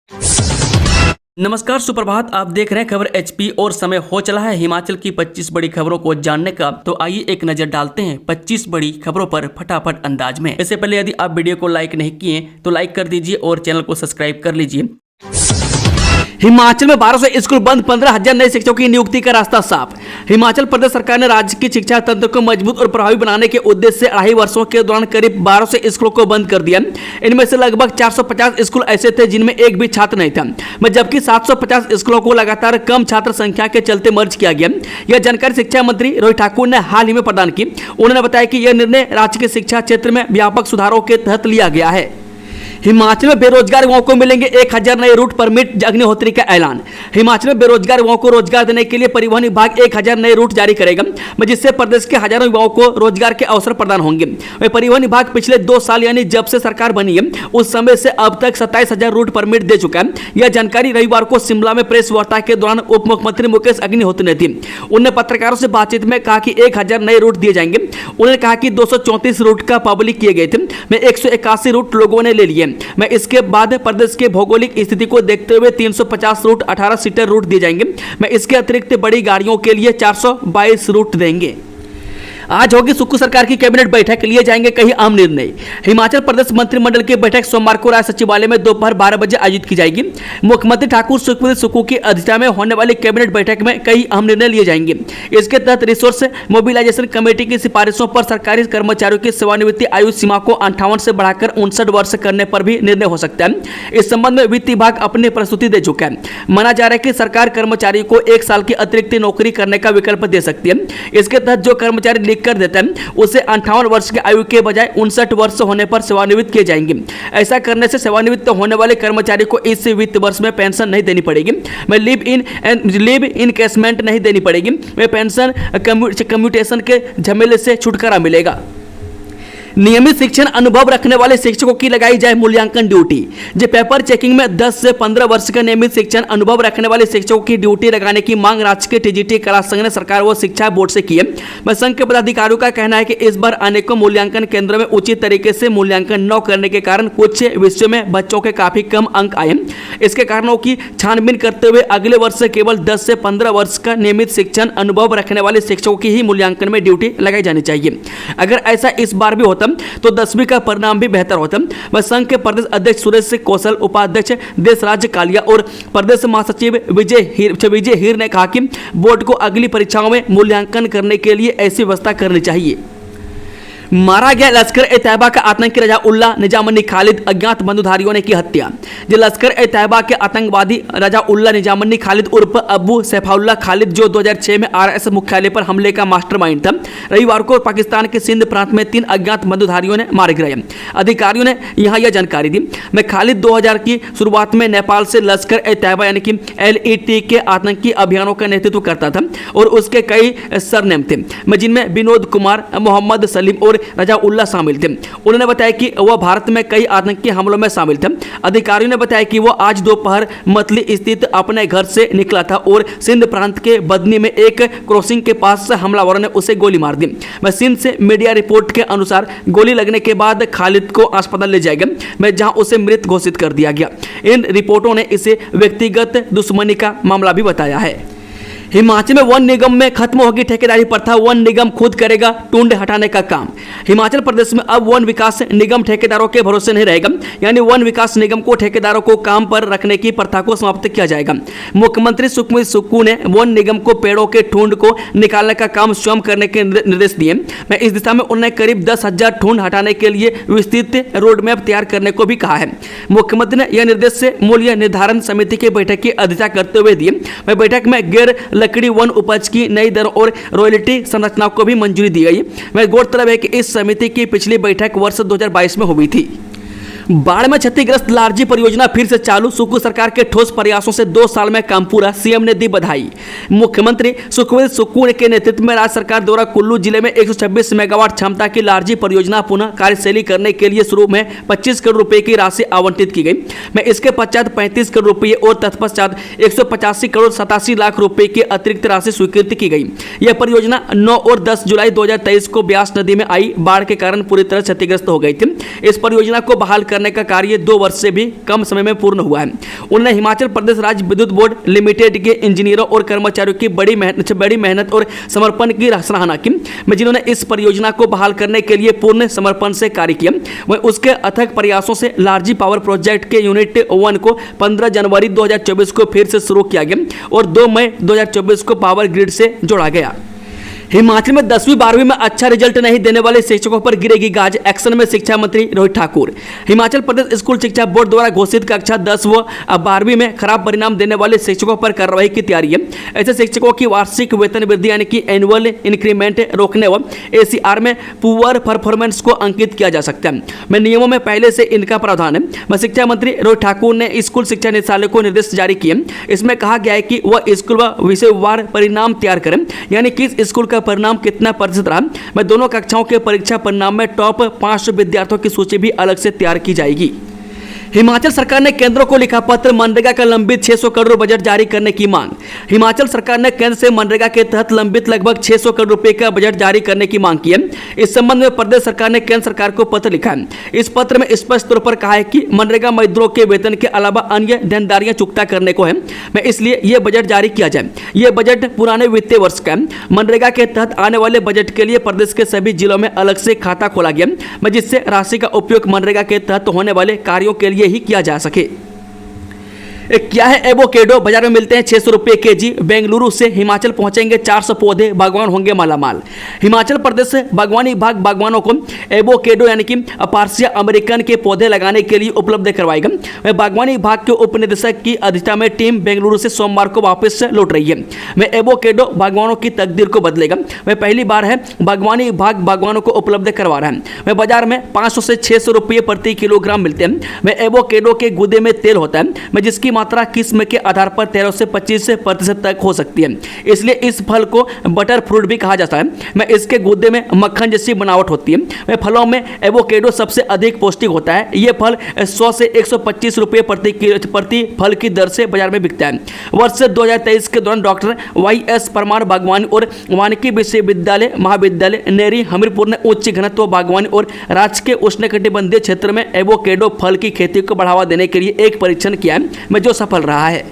नमस्कार, सुप्रभात। आप देख रहे हैं खबर एचपी और समय हो चला है हिमाचल की 25 बड़ी खबरों को जानने का। तो आइए एक नजर डालते हैं 25 बड़ी खबरों पर फटाफट अंदाज में। इससे पहले यदि आप वीडियो को लाइक नहीं किए तो लाइक कर दीजिए और चैनल को सब्सक्राइब कर लीजिए। हिमाचल में 1200 स्कूल बंद, 15,000 नए शिक्षकों की नियुक्ति का रास्ता साफ। हिमाचल प्रदेश सरकार ने राज्य की शिक्षा तंत्र को मजबूत और प्रभावी बनाने के उद्देश्य से 2.5 वर्षों के दौरान करीब 1200 स्कूलों को बंद कर दिया। इनमें से लगभग 450 स्कूल ऐसे थे जिनमें एक भी छात्र नहीं था, जबकि 750 स्कूलों को लगातार कम छात्र संख्या के चलते मर्ज किया गया। यह जानकारी शिक्षा मंत्री रोहित ठाकुर ने हाल ही में प्रदान की। उन्होंने बताया कि यह निर्णय राज्य के शिक्षा क्षेत्र में व्यापक सुधारों के तहत लिया गया है। हिमाचल में बेरोजगार युवाओं को मिलेंगे 1000 नए रूट परमिट, अग्निहोत्री का ऐलान। हिमाचल में बेरोजगार युवाओं को रोजगार देने के लिए परिवहन विभाग 1000 नए रूट जारी करेगा, जिससे प्रदेश के हजारों युवाओं को रोजगार के अवसर प्रदान होंगे। परिवहन विभाग पिछले 2 साल यानी जब से सरकार बनी है उस समय से अब तक 27,000 रूट परमिट दे चुका है। यह जानकारी रविवार को शिमला में प्रेस वार्ता के दौरान उप मुख्यमंत्री मुकेश अग्निहोत्री ने दी। उन्होंने पत्रकारों से बातचीत में कहा कि 1000 नए रूट दिए जाएंगे। उन्होंने कहा कि 234 रूट का पब्लिक किए गए थे, 181 रूट लोगों ने ले लिए। मैं इसके बाद प्रदेश के भौगोलिक स्थिति को देखते हुए 350 रूट 18 सीटर रूट दिए जाएंगे। मैं इसके अतिरिक्त बड़ी गाड़ियों के लिए 422 रूट देंगे। आज होगी सुक्खू सरकार की कैबिनेट बैठक, लिए जाएंगे कई अहम निर्णय। हिमाचल प्रदेश मंत्रिमंडल की बैठक सोमवार को राज सचिवालय में दोपहर 12 बजे आयोजित की जाएगी। मुख्यमंत्री ठाकुर सुखविंदर सुक्खू की अध्यक्षता में होने वाली कैबिनेट बैठक में कई अहम निर्णय लिए जाएंगे। इसके तहत रिसोर्स मोबिलाइजेशन कमेटी की सिफारिशों पर सरकारी कर्मचारियों की सेवानिवृत्ति आयु सीमा को 58 से बढ़ाकर 59 वर्ष करने पर भी निर्णय हो सकता है। इस संबंध में वित्त विभाग अपनी प्रस्तुति दे चुका है। माना जा रहा है कि सरकार कर्मचारियों को 1 साल की अतिरिक्त नौकरी करने का विकल्प दे सकती है। इसके तहत जो कर्मचारी कर देता है उसे 58 वर्ष की आयु के बजाय 59 वर्ष होने पर सेवानिवृत्त किए जाएंगे। ऐसा करने से सेवानिवृत्त होने वाले कर्मचारी को इस वित्त वर्ष में पेंशन नहीं देनी पड़ेगी, मैं लीव इनकेसमेंट नहीं देनी पड़ेगी, मैं पेंशन कम्यूटेशन के झमेले से छुटकारा मिलेगा। नियमित शिक्षण अनुभव रखने वाले शिक्षकों की लगाई जाए मूल्यांकन ड्यूटी। जो पेपर चेकिंग में 10 से 15 वर्ष का नियमित शिक्षण अनुभव रखने वाले शिक्षकों की ड्यूटी लगाने की मांग राज्य के टीजीटी कला संघ ने सरकार व शिक्षा बोर्ड से की है। संघ के पदाधिकारियों का कहना है कि इस बार अनेकों मूल्यांकन केंद्रों में उचित तरीके से मूल्यांकन न करने के कारण कुछ विषयों में बच्चों के काफी कम अंक आए। इसके कारणों की छानबीन करते हुए अगले वर्ष से केवल 10 से 15 वर्ष का नियमित शिक्षण अनुभव रखने वाले शिक्षकों की ही मूल्यांकन में ड्यूटी लगाई जानी चाहिए। अगर ऐसा इस बार भी होता तो 10वीं का परिणाम भी बेहतर होता। वह संघ के प्रदेश अध्यक्ष सुरेश कौशल, उपाध्यक्ष देशराज कालिया और प्रदेश महासचिव विजय हीर ने कहा कि बोर्ड को अगली परीक्षाओं में मूल्यांकन करने के लिए ऐसी व्यवस्था करनी चाहिए। मारा गया लश्कर-ए-तैयबा का आतंकी रजा उल्लाह निजामुन्नी खालिद, अज्ञात बंदूकधारियों ने की हत्या। जो लश्कर-ए-तैयबा के आतंकवादी रजा उल्लाह निजामुन्नी खालिद उर्फ अबू सैफुल्लाह खालिद, जो 2006 में RSS मुख्यालय पर हमले का मास्टरमाइंड था, रविवार को पाकिस्तान के सिंध प्रांत में 3 अज्ञात बंदूकधारियों ने मारे गए। अधिकारियों ने यहां यह जानकारी दी। मैं खालिद 2000 की शुरुआत में नेपाल से लश्कर-ए-तैयबा यानी कि LET के आतंकी अभियानों का नेतृत्व करता था और उसके कई सरनेम थे, जिनमें विनोद कुमार, मोहम्मद सलीम और रजा उल्लाह शामिल थे। उन्होंने बताया कि वह भारत में कई आतंकी हमलों में शामिल थे। अधिकारियों ने बताया कि वह आज दोपहर मतली स्थित अपने घर से निकला था और सिंध प्रांत के बदनी में एक क्रॉसिंग के पास से हमलावरों ने उसे गोली मार दी। मैं सिंध से मीडिया रिपोर्ट के अनुसार गोली लगने के बाद खालिद को अस्पताल ले जाया गया, जहां उसे मृत घोषित कर दिया गया। इन रिपोर्टों ने इसे व्यक्तिगत दुश्मनी का मामला भी बताया है। हिमाचल में वन निगम में खत्म होगी ठेकेदारी प्रथा, वन निगम खुद करेगा टुंड हटाने का काम। हिमाचल प्रदेश में अब वन विकास निगम ठेकेदारों के भरोसे नहीं रहेगा, यानी वन विकास निगम को ठेकेदारों को काम पर रखने की प्रथा को समाप्त किया जाएगा। मुख्यमंत्री सुखविंदर सुक्खू ने वन निगम को पेड़ों के ठुंड को निकालने का काम स्वयं करने के निर्देश दिए। मैं इस दिशा में उन्होंने करीब 10,000 ठुंड हटाने के लिए विस्तृत रोड मैप तैयार करने को भी कहा है। मुख्यमंत्री ने यह निर्देश से मूल्य निर्धारण समिति की बैठक की अध्यक्षता करते हुए दिए। मैं बैठक में गैर लकड़ी वन उपज की नई दर और रॉयल्टी संरचना को भी मंजूरी दी गई। मैं गौरतलब है कि इस समिति की पिछली बैठक वर्ष 2022 में हुई थी। बाढ़ में क्षतिग्रस्त लारजी परियोजना फिर से चालू, सुक्खू सरकार के ठोस प्रयासों से 2 साल में काम पूरा, सीएम ने दी बधाई। मुख्यमंत्री सुखविंदर सुक्खू के नेतृत्व में राज्य सरकार द्वारा कुल्लू जिले में 126 मेगावाट क्षमता की लारजी परियोजना पुनः कार्यशैली करने के लिए शुरू में 25 करोड़ रुपए की राशि आवंटित की गई। मैं इसके पश्चात 35 करोड़ रुपए और तत्पश्चात 185 करोड़ 87 लाख रुपए की अतिरिक्त राशि स्वीकृत की गई। यह परियोजना 9 और 10 जुलाई 2023 को ब्यास नदी में आई बाढ़ के कारण पूरी तरह क्षतिग्रस्त हो गई थी। इस परियोजना को बहाल करने का कार्य 2 वर्ष से भी कम समय में पूर्ण हुआ है। उन्होंने हिमाचल प्रदेश राज्य विद्युत बोर्ड लिमिटेड के इंजीनियरों और कर्मचारियों की बड़ी मेहनत और समर्पण की सराहना की, जिन्होंने इस परियोजना को बहाल करने के लिए पूर्ण समर्पण से कार्य किया। वह उसके अथक प्रयासों से लार्जी पावर प्रोजेक्ट के यूनिट 1 को 15 जनवरी 2024 को फिर से शुरू किया गया और 2 मई 2024 को पावर ग्रिड से जोड़ा गया। हिमाचल में 10वीं 12वीं में अच्छा रिजल्ट नहीं देने वाले शिक्षकों पर गिरेगी गाज, एक्शन में शिक्षा मंत्री रोहित ठाकुर। हिमाचल प्रदेश स्कूल शिक्षा बोर्ड द्वारा घोषित कक्षा 10 व 12वीं में खराब परिणाम देने वाले शिक्षकों पर कार्रवाई की तैयारी है। ऐसे शिक्षकों की वार्षिक वेतन वृद्धि यानी कि एनुअल इंक्रीमेंट रोकने व ACR में पुअर परफॉर्मेंस को अंकित किया जा सकता है। मैं नियमों में पहले से इनका प्रावधान है। मैं शिक्षा मंत्री रोहित ठाकुर ने स्कूल शिक्षा निदेशालय को निर्देश जारी किए। इसमें कहा गया है कि वह स्कूल व विषयवार परिणाम तैयार करें, यानी कि स्कूल का परिणाम कितना प्रतिशत रहा। मैं दोनों कक्षाओं के परीक्षा परिणाम में टॉप 5 विद्यार्थियों की सूची भी अलग से तैयार की जाएगी। हिमाचल सरकार ने केंद्र को लिखा पत्र, मनरेगा का लंबित 600 करोड़ बजट जारी करने की मांग। हिमाचल सरकार ने केंद्र से मनरेगा के तहत लंबित लगभग 600 करोड़ रुपए का बजट जारी करने की मांग की है। इस संबंध में प्रदेश सरकार ने केंद्र सरकार को पत्र लिखा है। इस पत्र में स्पष्ट तौर पर कहा है कि मनरेगा मजदूरों के वेतन के अलावा अन्य देनदारियां चुकता करने को है, मैं इसलिए यह बजट जारी किया जाए। यह बजट पुराने वित्तीय वर्ष का है। मनरेगा के तहत आने वाले बजट के लिए प्रदेश के सभी जिलों में अलग से खाता खोला गया, जिससे राशि का उपयोग मनरेगा के तहत होने वाले कार्यों के लिए ही किया जा सके। क्या है एवोकेडो, बाजार में मिलते हैं 600 रुपये केजी। बेंगलुरु से हिमाचल पहुंचेंगे 400 पौधे, बागवान होंगे मालामाल। हिमाचल प्रदेश से बागवानी विभाग बागवानों को एवोकेडो यानी कि अपार्सिया अमेरिकन के पौधे लगाने के लिए उपलब्ध करवाएगा। वह बागवानी विभाग के उप निदेशक की अध्यक्षता में टीम बेंगलुरु से सोमवार को वापस लौट रही है। वह एवोकेडो बागवानों की तकदीर को बदलेगा। वह पहली बार है बागवानी विभाग बागवानों को उपलब्ध करवा रहा है। वह बाजार में 500 से 600 रुपये प्रति किलोग्राम मिलते हैं। वह एवोकेडो के गूदे में तेल होता है, जिसकी मात्रा किस्म के आधार पर 13 से 25% तक हो सकती है। इसलिए इस फल को बटर फ्रूट भी कहा जाता है। मैं इसके गूदे में मक्खन जैसी बनावट होती है। मैं फलों में एवोकेडो सबसे अधिक पौष्टिक होता है। यह फल 100 से 125 रुपये प्रति फल की दर से बाजार में बिकता है। वर्ष 2023 के दौरान डॉक्टर YS परमार बागवानी और वानिकी विश्वविद्यालय महाविद्यालय नेरी हमीरपुर ने उच्च घनत्व बागवानी और राज्य के उष्णकटिबंधीय क्षेत्र में एवोकेडो फल की खेती को बढ़ावा देने के लिए एक परीक्षण किया है, जो सफल रहा है।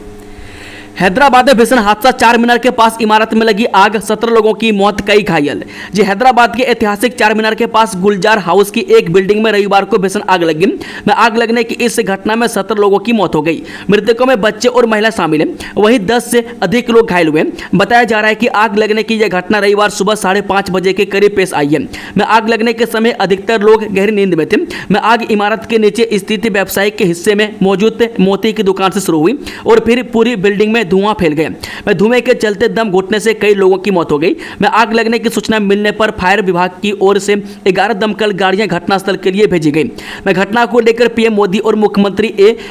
हैदराबाद में भीषण हादसा, 4 मीनार के पास इमारत में लगी आग, 17 लोगों की मौत, कई घायल। जी हैदराबाद के ऐतिहासिक 4 मीनार के पास गुलजार हाउस की एक बिल्डिंग में रविवार को भीषण आग लगी। आग लगने की इस घटना में 17 लोगों की मौत हो गई। मृतकों में बच्चे और महिला शामिल हैं। वहीं 10 से अधिक लोग घायल हुए। बताया जा रहा है कि आग लगने की यह घटना रविवार सुबह 5:30 बजे के करीब पेश आई है। आग लगने के समय अधिकतर लोग गहरी नींद में थे। आग इमारत के नीचे स्थित व्यावसायिक के हिस्से में मौजूद मोती की दुकान से शुरू हुई और फिर पूरी बिल्डिंग में धुआं फैल गया। धुएं के चलते दम घुटने से कई लोगों की मौत हो गई। आग लगने की सूचना मिलने पर फायर विभाग की ओर से 11 दमकल गाड़ियां घटनास्थल के लिए भेजी गई। घटना को लेकर पीएम मोदी और मुख्यमंत्री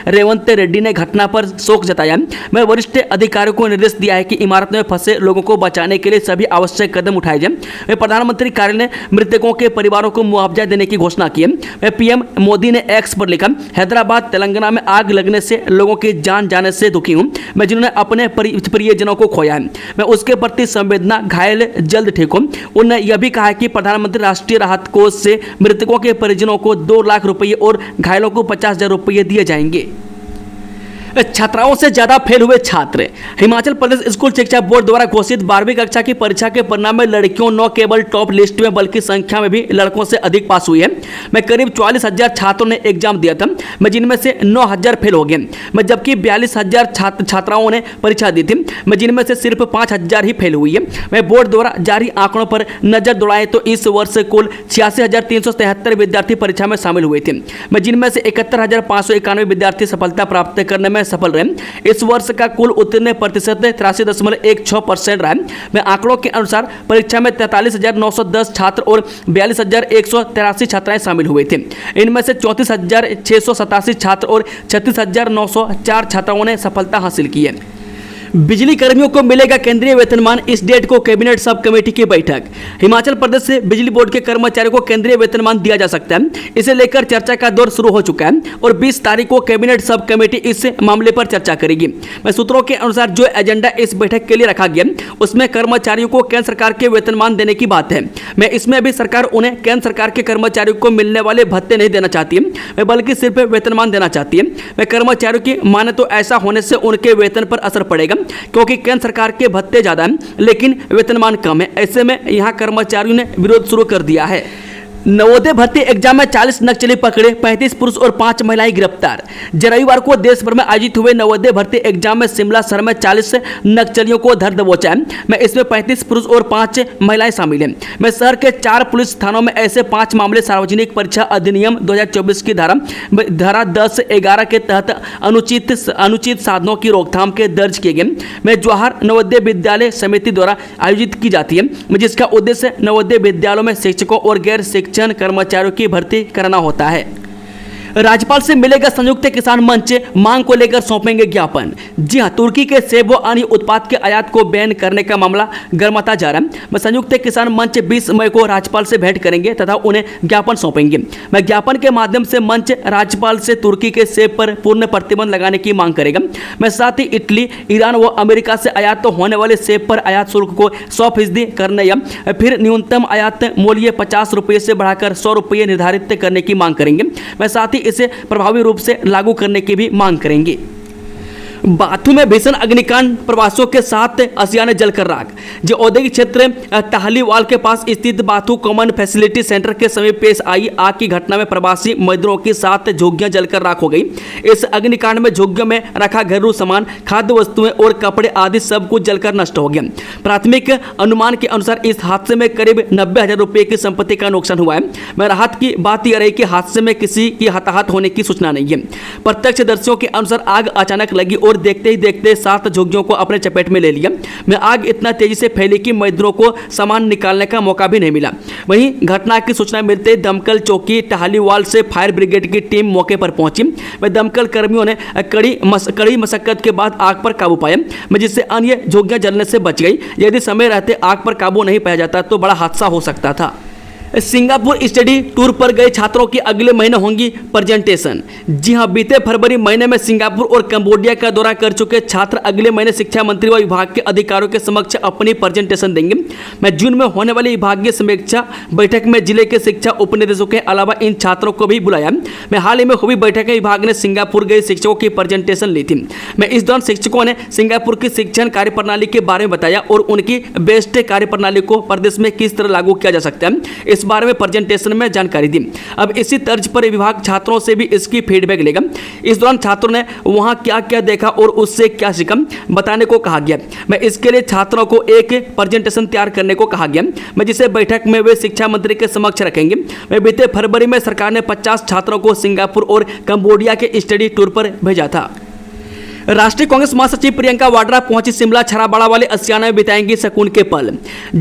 रेवंत रेड्डी ने घटना पर शोक जताया। वरिष्ठ अधिकारियों को निर्देश दिया है कि इमारत में फंसे लोगों को बचाने के लिए सभी आवश्यक कदम उठाए जाए। प्रधानमंत्री कार्यालय ने मृतकों के परिवारों को मुआवजा देने की घोषणा की है। पीएम मोदी ने एक्स पर लिखा, हैदराबाद तेलंगाना में आग लगने से लोगों की जान जाने से दुखी हूं। मैं जिन्होंने अपने प्रियजनों को खोया है, मैं उसके प्रति संवेदना, घायल जल्द ठीक हो। उन्होंने यह भी कहा कि प्रधानमंत्री राष्ट्रीय राहत कोष से मृतकों के परिजनों को 2 लाख रुपये और घायलों को 50,000 रुपये दिए जाएंगे। छात्राओं से ज्यादा फेल हुए छात्र। हिमाचल प्रदेश स्कूल शिक्षा बोर्ड द्वारा घोषित 12वीं कक्षा की परीक्षा के परिणाम में लड़कियों न केवल टॉप लिस्ट में बल्कि संख्या में भी लड़कों से अधिक पास हुई है। मैं करीब 44,000 छात्रों ने एग्जाम दिया था, मैं जिनमें से 9,000 फेल हो गए। मैं जबकि 42,000 छात्राओं ने परीक्षा दी थी, मैं जिनमें से सिर्फ 5,000 ही फेल हुई है। मैं बोर्ड द्वारा जारी आंकड़ों पर नजर दौड़ाएं तो इस वर्ष कुल 86,373 विद्यार्थी परीक्षा में शामिल हुए थे, मैं जिनमें से 71,591 विद्यार्थी सफलता प्राप्त करने में सफल रहे। इस वर्ष का कुल उत्तीर्ण प्रतिशत 83.16% रहा। मैं आंकड़ों के अनुसार परीक्षा में 43,910 छात्र और 42,183 छात्राएं शामिल हुए थे। इनमें से 34,687 छात्र और 36,904 छात्राओं ने सफलता हासिल की है। बिजली कर्मियों को मिलेगा केंद्रीय वेतनमान, इस डेट को कैबिनेट सब कमेटी की बैठक। हिमाचल प्रदेश से बिजली बोर्ड के कर्मचारियों को केंद्रीय वेतनमान दिया जा सकता है। इसे लेकर चर्चा का दौर शुरू हो चुका है और 20 तारीख को कैबिनेट सब कमेटी इस मामले पर चर्चा करेगी। सूत्रों के अनुसार जो एजेंडा इस बैठक के लिए रखा गया उसमें कर्मचारियों को केंद्र सरकार के वेतनमान देने की बात है। मैं इसमें भी सरकार उन्हें केंद्र सरकार के कर्मचारियों को मिलने वाले भत्ते नहीं देना चाहती है, बल्कि सिर्फ वेतनमान देना चाहती है। मैं कर्मचारियों की माने तो ऐसा होने से उनके वेतन पर असर पड़ेगा, क्योंकि केंद्र सरकार के भत्ते ज्यादा हैं लेकिन वेतनमान कम है। ऐसे में यहां कर्मचारियों ने विरोध शुरू कर दिया है। नवोदय भर्ती एग्जाम में 40 नक्सली पकड़े, 35 पुरुष और 5 महिलाएं गिरफ्तार। रविवार को देश भर में आयोजित हुए नवोदय भर्ती एग्जाम में शिमला शहर में 40 नक्सलियों को धर दबोचा है। मैं इसमें 35 पुरुष और 5 महिलाएं शामिल हैं। मैं शहर के 4 पुलिस थानों में ऐसे 5 मामले सार्वजनिक परीक्षा अधिनियम 2024 की धारा 10(11) के तहत अनुचित साधनों की रोकथाम के दर्ज किए गए। मैं जवाहर नवोदय विद्यालय समिति द्वारा आयोजित की जाती है, जिसका उद्देश्य नवोदय विद्यालयों में शिक्षकों और गैर शिक्षक कर्मचारियों की भर्ती करना होता है। राज्यपाल से मिलेगा संयुक्त किसान मंच, मांग को लेकर सौंपेंगे ज्ञापन। जी हां, तुर्की के सेब व अन्य उत्पाद के आयात को बैन करने का मामला गर्माता जा रहा है। संयुक्त किसान मंच 20 मई को राज्यपाल से भेंट करेंगे तथा उन्हें ज्ञापन सौंपेंगे। ज्ञापन के माध्यम से मंच राज्यपाल से तुर्की के सेब पर पूर्ण प्रतिबंध लगाने की मांग करेगा। साथ ही इटली, ईरान व अमेरिका से आयात होने वाले सेब पर आयात शुल्क को 100% करने या फिर न्यूनतम आयात मूल्य 50 रुपये से बढ़ाकर 100 रुपये निर्धारित करने की मांग करेंगे। साथ ही इसे प्रभावी रूप से लागू करने की भी मांग करेंगे। बाथू में भीषण अग्निकांड, प्रवासियों के साथ असियाने जलकर राख। जो औद्योगिक क्षेत्र टाहलीवाल के पास स्थित बाथू कॉमन फैसिलिटी सेंटर के समीप पेश आई आग की घटना में प्रवासी मजदूरों के साथ झुग्गियां जलकर राख हो गई। इस अग्निकांड में झुग्गियों में रखा घरेलू सामान, खाद्य वस्तुएं और कपड़े आदि सब कुछ जलकर नष्ट हो गया। प्राथमिक अनुमान के अनुसार इस हादसे में करीब 90,000 रुपये की संपत्ति का नुकसान हुआ है। राहत की बात यह रही कि हादसे में किसी की हताहत होने की सूचना नहीं है। प्रत्यक्षदर्शियों के अनुसार आग अचानक लगी और देखते ही देखते 7 झुग्गियों को अपने चपेट में ले लिया। आग इतना तेजी से फैली कि मजदूरों को सामान निकालने का मौका भी नहीं मिला। वहीं घटना की सूचना मिलते ही दमकल चौकी टाहलीवाल से फायर ब्रिगेड की टीम मौके पर पहुंची। दमकल कर्मियों ने कड़ी मशक्कत के बाद आग पर काबू पाया, जिससे अन्य झुग्गियां जलने से बच गई। यदि समय रहते आग पर काबू नहीं पाया जाता तो बड़ा हादसा हो सकता था। सिंगापुर स्टडी टूर पर गए छात्रों की अगले महीने होंगी प्रेजेंटेशन। जी हां, बीते फरवरी महीने में सिंगापुर और कंबोडिया का दौरा कर चुके छात्र अगले महीने शिक्षा मंत्री व विभाग के अधिकारियों के समक्ष अपनी प्रेजेंटेशन देंगे। जून में होने वाली विभागीय समीक्षा बैठक में जिले के शिक्षा उपनिदेशकों के अलावा इन छात्रों को भी बुलाया। हाल ही में हुई बैठक में विभाग ने सिंगापुर गए शिक्षकों की प्रेजेंटेशन ली थी। इस दौरान शिक्षकों ने सिंगापुर की शिक्षण कार्यप्रणाली के बारे में बताया और उनकी बेस्ट कार्यप्रणाली को प्रदेश में किस तरह लागू किया जा सकता है इस बारे में प्रेजेंटेशन में जानकारी दी। अब इसी तर्ज पर विभाग छात्रों से भी इसकी फीडबैक लेगा। इस दौरान छात्रों ने वहां क्या क्या देखा और उससे क्या सीखा बताने को कहा गया। इसके लिए छात्रों को एक प्रेजेंटेशन तैयार करने को कहा गया, जिसे बैठक में वे शिक्षा मंत्री के समक्ष रखेंगे। बीते फरवरी में सरकार ने 50 छात्रों को सिंगापुर और कंबोडिया के स्टडी टूर पर भेजा था। राष्ट्रीय कांग्रेस महासचिव प्रियंका वाड्रा पहुंची शिमला, छराबाड़ा वाले असियाना में बिताएंगी सुकून के पल।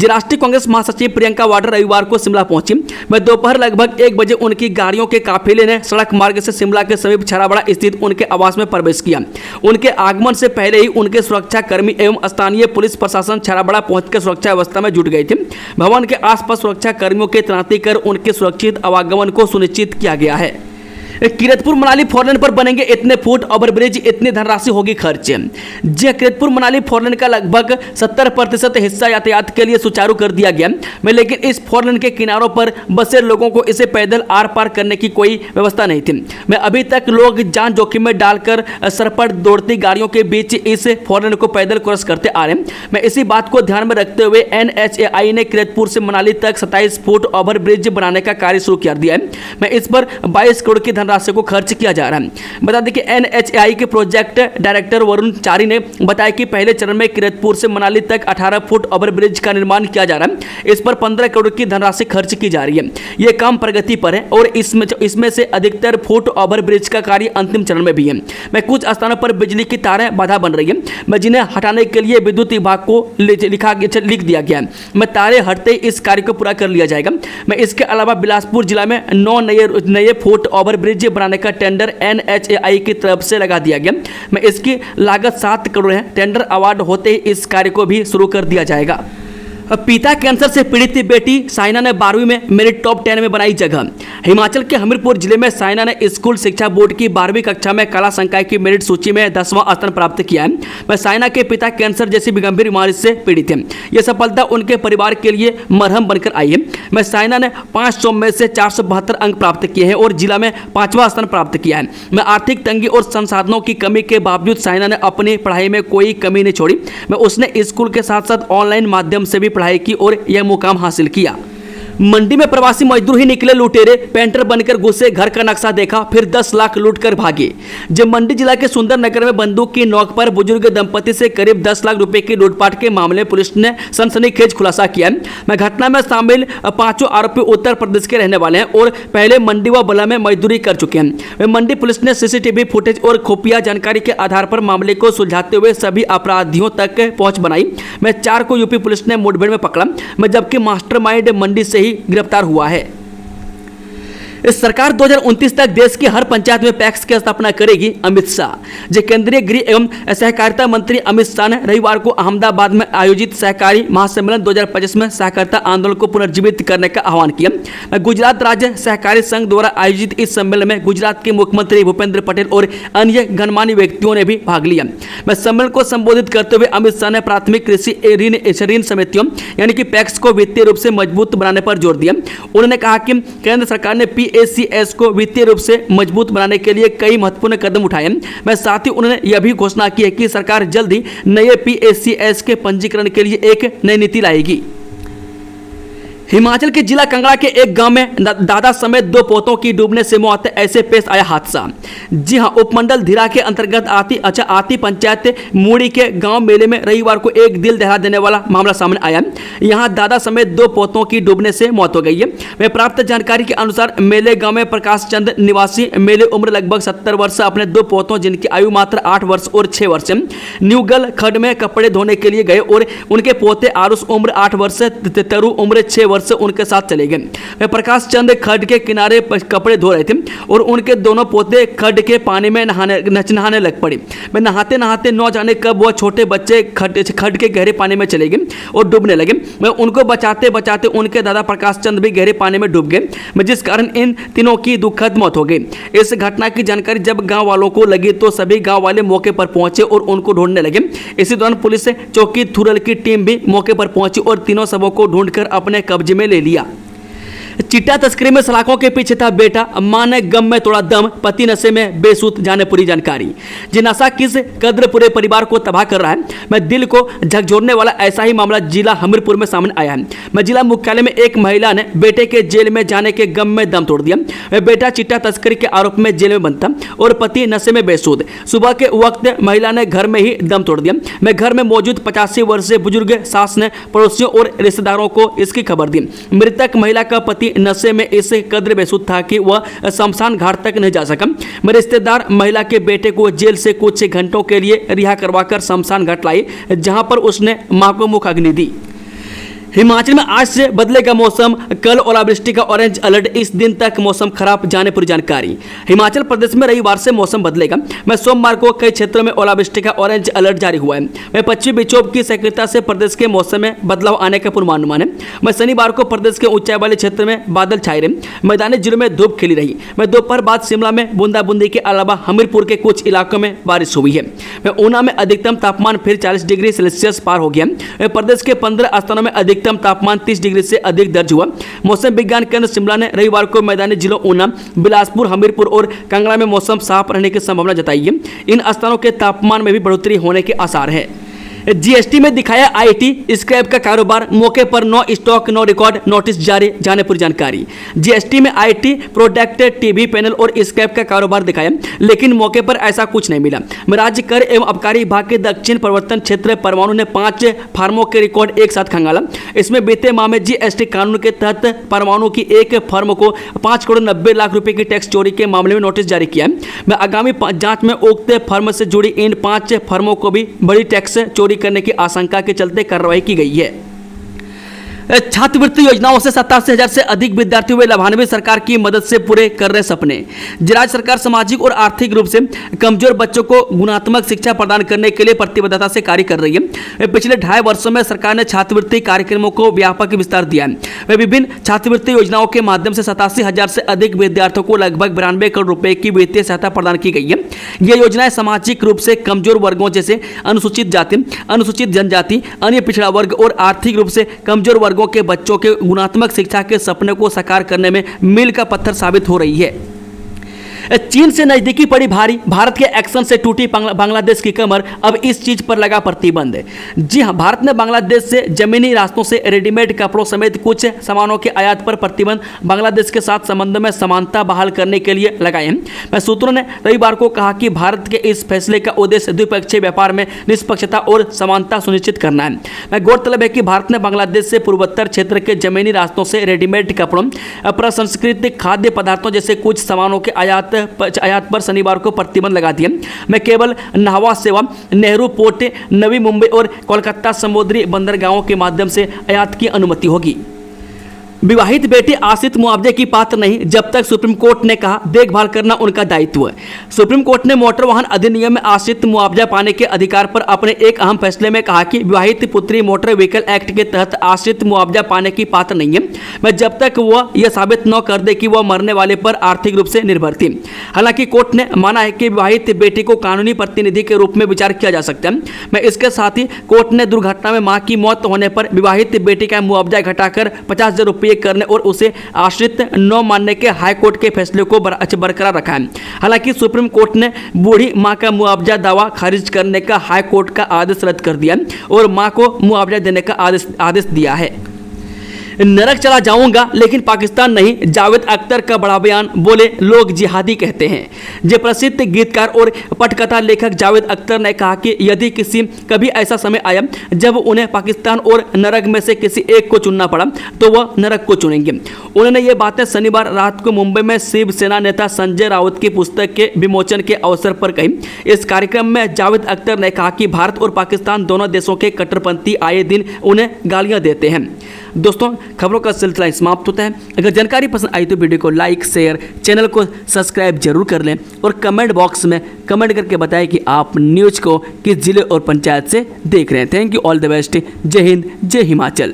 राष्ट्रीय कांग्रेस महासचिव प्रियंका वाड्रा रविवार को शिमला पहुंची। दोपहर लगभग 1 बजे उनकी गाड़ियों के काफिले ने सड़क मार्ग से शिमला के समीप छराबाड़ा स्थित उनके आवास में प्रवेश किया। उनके आगमन से पहले ही उनके सुरक्षा कर्मी एवं स्थानीय पुलिस प्रशासन छराबाड़ा पहुंचकर सुरक्षा व्यवस्था में जुट गए थे। भवन के आसपास सुरक्षा कर्मियों की तैनाती कर उनके सुरक्षित आवागमन को सुनिश्चित किया गया है। कीरतपुर मनाली फोरलेन पर बनेंगे इतने फुट ओवरब्रिज, इतनी धनराशि होगी खर्च। जी, कीरतपुर मनाली फोरलेन का लगभग 70% हिस्सा यातायात के लिए सुचारू कर दिया गया, लेकिन इस फोरलेन के किनारों पर बसे लोगों को इसे पैदल आर पार करने की कोई व्यवस्था नहीं थी। अभी तक लोग जान जोखिम में डालकर सरपट दौड़ती गाड़ियों के बीच इस फोरलेन को पैदल क्रॉस करते आ रहे हैं। इसी बात को ध्यान में रखते हुए NHAI ने कीरतपुर से मनाली तक 27 फुट ओवरब्रिज बनाने का कार्य शुरू कर दिया है। इस पर 22 करोड़ की राशि को खर्च किया जा रहा है। बता दें कि NHAI के प्रोजेक्ट डायरेक्टर वरुण चारी ने बताया कि पहले चरण में कीरतपुर से मनाली तक 18 फुट ओवरब्रिज का निर्माण किया जा रहा है। इस पर 15 करोड़ की धनराशि खर्च की जा रही है। यह काम प्रगति पर है और इसमें से अधिकतर फुट ओवरब्रिज का कार्य अंतिम चरण में भी है। कुछ स्थानों पर बिजली की तारें बाधा बन रही है, जिन्हें हटाने के लिए विद्युत विभाग को लिख दिया गया है। तारे हटते ही इस कार्य को पूरा कर लिया जाएगा। इसके अलावा बिलासपुर जिला में 9 नए फुट ओवरब्रिज ब्रिज बनाने का टेंडर NHAI की तरफ से लगा दिया गया। मैं इसकी लागत 7 करोड़ है। टेंडर अवार्ड होते ही इस कार्य को भी शुरू कर दिया जाएगा। पिता कैंसर से पीड़ित बेटी साइना ने 12वीं में मेरिट टॉप 10 में बनाई जगह। हिमाचल के हमीरपुर जिले में साइना ने स्कूल शिक्षा बोर्ड की 12वीं कक्षा में कला संकाय की मेरिट सूची में 10वां स्थान प्राप्त किया है। वह साइना के पिता कैंसर जैसी गंभीर बीमारी से पीड़ित है। यह सफलता उनके परिवार के लिए मरहम बनकर आई है। मैं साइना ने 500 में से 472 अंक प्राप्त किए हैं और जिला में 5वां स्थान प्राप्त किया है। मैं आर्थिक तंगी और संसाधनों की कमी के बावजूद साइना ने अपनी पढ़ाई में कोई कमी नहीं छोड़ी। मैं उसने स्कूल के साथ साथ ऑनलाइन माध्यम से भी पढ़ाई की और यह मुकाम हासिल किया। मंडी में प्रवासी मजदूर ही निकले लुटेरे, पेंटर बनकर घुसे, घर का नक्शा देखा, फिर 10 लाख लूट कर भागे। जब मंडी जिला के सुंदर नगर में बंदूक की नोक पर बुजुर्ग दंपति से करीब 10 लाख रुपए की लूटपाट के मामले में पुलिस ने सनसनीखेज खुलासा किया है। घटना में शामिल 5 आरोपी उत्तर प्रदेश के रहने वाले हैं और पहले मंडी व बला में मजदूरी कर चुके हैं। मंडी पुलिस ने सीसीटीवी फुटेज और खुफिया जानकारी के आधार पर मामले को सुलझाते हुए सभी अपराधियों तक पहुंच बनाई। 4 को यूपी पुलिस ने मुठभेड़ में पकड़ा, जबकि मास्टरमाइंड मंडी से गिरफ्तार हुआ है। इस सरकार 2029 तक देश की हर पंचायत में पैक्स की स्थापना करेगी, अमित शाह। जो केंद्रीय गृह एवं सहकारिता मंत्री अमित शाह ने रविवार को अहमदाबाद में आयोजित सहकारी महासम्मेलन 2025 में सहकारिता आंदोलन को पुनर्जीवित करने का आह्वान किया। गुजरात राज्य सहकारी संघ द्वारा आयोजित इस सम्मेलन में गुजरात के मुख्यमंत्री भूपेंद्र पटेल और अन्य गणमान्य व्यक्तियों ने भी भाग लिया। सम्मेलन को संबोधित करते हुए अमित शाह ने प्राथमिक कृषि ऋण समितियों यानी कि पैक्स को वित्तीय रूप से मजबूत बनाने पर जोर दिया। उन्होंने कहा कि केंद्र सरकार ने PACS को वित्तीय रूप से मजबूत बनाने के लिए कई महत्वपूर्ण कदम उठाए हैं। साथ ही उन्होंने यह भी घोषणा की है कि सरकार जल्द ही नए PACS के पंजीकरण के लिए एक नई नीति लाएगी। हिमाचल के जिला कांगड़ा के एक गांव में दादा समेत 2 पोतों की डूबने से मौत, ऐसे पेश आया हादसा। जी हां, उपमंडल धीरा के अंतर्गत आती पंचायत मूड़ी के गांव मेले में रविवार को एक दिल दहला देने वाला मामला सामने आया। यहां दादा समेत 2 पोतों की डूबने से मौत हो गई है। वह प्राप्त जानकारी के अनुसार मेले गांव में प्रकाश चंद निवासी मेले उम्र लगभग 70 वर्ष अपने 2 पोतों जिनकी आयु मात्र 8 वर्ष और 6 वर्ष है, न्यूगल खड्ड में कपड़े धोने के लिए गए और उनके पोते आरुष उम्र 8 वर्ष, तरु उम्र 6 वर्ष उनके साथ चले गए। वे प्रकाश चंद खड्ड के किनारे कपड़े धो रहे थे और उनके दोनों पोते खड्ड के पानी में नहाने लग पड़े। वे नहाते नहाते न जाने कब वह छोटे बच्चे खड्ड के गहरे पानी में चले गए और डूबने लगे। वे उनको बचाते बचाते उनके दादा प्रकाश चंद भी गहरे पानी में डूब गए, जिस कारण इन तीनों की दुखद मौत हो गई। इस घटना की जानकारी जब गांव वालों को लगी तो सभी गांव वाले मौके पर पहुंचे और उनको ढूंढने लगे। इसी दौरान पुलिस चौकी थुरल की टीम भी मौके पर पहुंची और तीनों शवों को ढूंढकर अपने कब्जे में ले लिया। चिट्टा तस्करी में सलाखों के पीछे था बेटा, मां ने गम में तोड़ा दम, पति नशे में बेसुध, जाने पूरी जानकारी। जी नशा किस कद्र पूरे परिवार को तबाह कर रहा है, मैं दिल को झकझोरने वाला ऐसा ही मामला जिला हमीरपुर में सामने आया है। मैं जिला मुख्यालय में एक महिला ने बेटे के जेल में जाने के गम में दम तोड़ दिया। वह बेटा चिट्टा तस्करी के आरोप में जेल में बंद था और पति नशे में बेसुध। सुबह के वक्त महिला ने घर में ही दम तोड़ दिया। मैं घर में मौजूद 85 वर्षीय बुजुर्ग सास ने पड़ोसियों और रिश्तेदारों को इसकी खबर दी। मृतक महिला का पति नशे में इस कद्र बेसुध था कि वह शमशान घाट तक नहीं जा सका। मेरे रिश्तेदार महिला के बेटे को जेल से कुछ घंटों के लिए रिहा करवाकर शमशान घाट लाई, जहां पर उसने मां को मुख अग्नि दी। हिमाचल में आज से बदलेगा मौसम, कल ओलावृष्टि का ऑरेंज अलर्ट, इस दिन तक मौसम खराब, जाने पूरी जानकारी। हिमाचल प्रदेश में रविवार से मौसम बदलेगा। मैं सोमवार को कई क्षेत्रों में ओलावृष्टि का ऑरेंज अलर्ट जारी हुआ है। मैं पश्चिमी विक्षोभ की सक्रियता से प्रदेश के मौसम में बदलाव आने का पूर्वानुमान है। मैं शनिवार को प्रदेश के ऊंचाई वाले क्षेत्र में बादल छाए रहे, मैदानी जिलों में धूप खिली रही। मैं दोपहर बाद शिमला में बूंदाबूंदी के अलावा हमीरपुर के कुछ इलाकों में बारिश हुई है। मैं ऊना में अधिकतम तापमान फिर 40 डिग्री सेल्सियस पार हो गया। प्रदेश के 15 स्थानों में अधिकतम तापमान 30 डिग्री से अधिक दर्ज हुआ। मौसम विज्ञान केंद्र शिमला ने रविवार को मैदानी जिलों ऊना, बिलासपुर, हमीरपुर और कांगड़ा में मौसम साफ रहने की संभावना जताई है। इन स्थानों के तापमान में भी बढ़ोतरी होने के आसार है। जीएसटी में दिखाया आईटी स्क्रैप का कारोबार, मौके पर no stock no record notice जारी, जाने पूरी जानकारी। जीएसटी में आईटी प्रोडक्ट, टीवी पैनल और स्क्रैप का कारोबार दिखाया, लेकिन मौके पर ऐसा कुछ नहीं मिला। राज्य कर एवं आबकारी विभाग के दक्षिण प्रवर्तन क्षेत्र परवाणु ने 5 फर्मों के रिकॉर्ड एक साथ खंगाला। इसमें बीते माह में जीएसटी कानून के तहत परवाणु की एक फर्म को 5 करोड़ 90 लाख रुपए की टैक्स चोरी के मामले में नोटिस जारी किया है। आगामी जांच में उक्त फर्म से जुड़ी इन 5 फर्मों को भी बड़ी टैक्स चोरी करने की आशंका के चलते कार्रवाई की गई है। छात्रवृत्ति योजनाओं से 87,000 से अधिक विद्यार्थी हुए लाभान्वित, सरकार की मदद से पूरे कर रहे सपने। राज्य सरकार सामाजिक और आर्थिक रूप से कमजोर बच्चों को गुणात्मक शिक्षा प्रदान करने के लिए प्रतिबद्धता से कार्य कर रही है। पिछले 2.5 वर्षों में सरकार ने छात्रवृत्ति कार्यक्रमों को व्यापक विस्तार दिया है। वह विभिन्न छात्रवृत्ति योजनाओं के माध्यम से 87,000 से अधिक विद्यार्थियों को लगभग 92 करोड़ रुपए की वित्तीय सहायता प्रदान की गई है। ये योजनाएं सामाजिक रूप से कमजोर वर्गों जैसे अनुसूचित जाति, अनुसूचित जनजाति, अन्य पिछड़ा वर्ग और आर्थिक रूप से कमजोर वर्गों के बच्चों के गुणात्मक शिक्षा के सपने को साकार करने में मील का पत्थर साबित हो रही है। चीन से नजदीकी पड़ी भारी, भारत के एक्शन से टूटी बांग्लादेश की कमर, अब इस चीज पर लगा प्रतिबंध। जी हां, भारत ने बांग्लादेश से जमीनी रास्तों से रेडीमेड कपड़ों समेत कुछ सामानों के आयात पर प्रतिबंध बांग्लादेश के साथ संबंधों में समानता बहाल करने के लिए लगाए हैं। सूत्रों ने रविवार को कहा कि भारत के इस फैसले का उद्देश्य द्विपक्षीय व्यापार में निष्पक्षता और समानता सुनिश्चित करना है। गौरतलब है कि भारत ने बांग्लादेश से पूर्वोत्तर क्षेत्र के जमीनी रास्तों से रेडीमेड कपड़ों, प्रसंस्कृत खाद्य पदार्थों जैसे कुछ सामानों के आयात पर शनिवार को प्रतिबंध लगा दिया। मैं केवल नहवा सेवा, नेहरू पोर्ट, नवी मुंबई और कोलकाता समुद्री बंदरगाहों के माध्यम से आयात की अनुमति होगी। विवाहित बेटे आश्रित मुआवजे की पात्र नहीं, जब तक सुप्रीम कोर्ट ने कहा देखभाल करना उनका दायित्व। सुप्रीम कोर्ट ने मोटर वाहन अधिनियम में आश्रित मुआवजा पाने के अधिकार पर अपने एक अहम फैसले में कहा कि विवाहित पुत्री मोटर व्हीकल एक्ट के तहत आश्रित मुआवजा पाने की पात्र नहीं है, मैं जब तक वह यह साबित न कर दे कि वह मरने वाले पर आर्थिक रूप से निर्भर थी। हालांकि कोर्ट ने माना है कि विवाहित बेटी को कानूनी प्रतिनिधि के रूप में विचार किया जा सकता है। मैं इसके साथ ही कोर्ट ने दुर्घटना में मां की मौत होने पर विवाहित बेटी का मुआवजा घटाकर 50,000 रुपये करने और उसे आश्रित न मानने के हाईकोर्ट के फैसले को बरकरार रखा है। हालांकि सुप्रीम कोर्ट ने बूढ़ी मां का मुआवजा दावा खारिज करने का हाईकोर्ट का आदेश रद्द कर दिया और मां को मुआवजा देने का आदेश दिया है। नरक चला जाऊंगा लेकिन पाकिस्तान नहीं, जावेद अख्तर का बड़ा बयान, बोले लोग जिहादी कहते हैं। जो प्रसिद्ध गीतकार और पटकथा लेखक जावेद अख्तर ने कहा कि यदि कभी ऐसा समय आया जब उन्हें पाकिस्तान और नरक में से किसी एक को चुनना पड़ा तो वह नरक को चुनेंगे। उन्होंने ये बातें शनिवार रात को मुंबई में शिवसेना नेता संजय राउत की पुस्तक के विमोचन के अवसर पर कही। इस कार्यक्रम में जावेद अख्तर ने कहा कि भारत और पाकिस्तान दोनों देशों के कट्टरपंथी आए दिन उन्हें गालियां देते हैं। दोस्तों, खबरों का सिलसिला समाप्त होता है। अगर जानकारी पसंद आई तो वीडियो को लाइक, शेयर, चैनल को सब्सक्राइब जरूर कर लें और कमेंट बॉक्स में कमेंट करके बताएं कि आप न्यूज़ को किस जिले और पंचायत से देख रहे हैं। Thank you, all the best. जय हिंद, जय हिमाचल।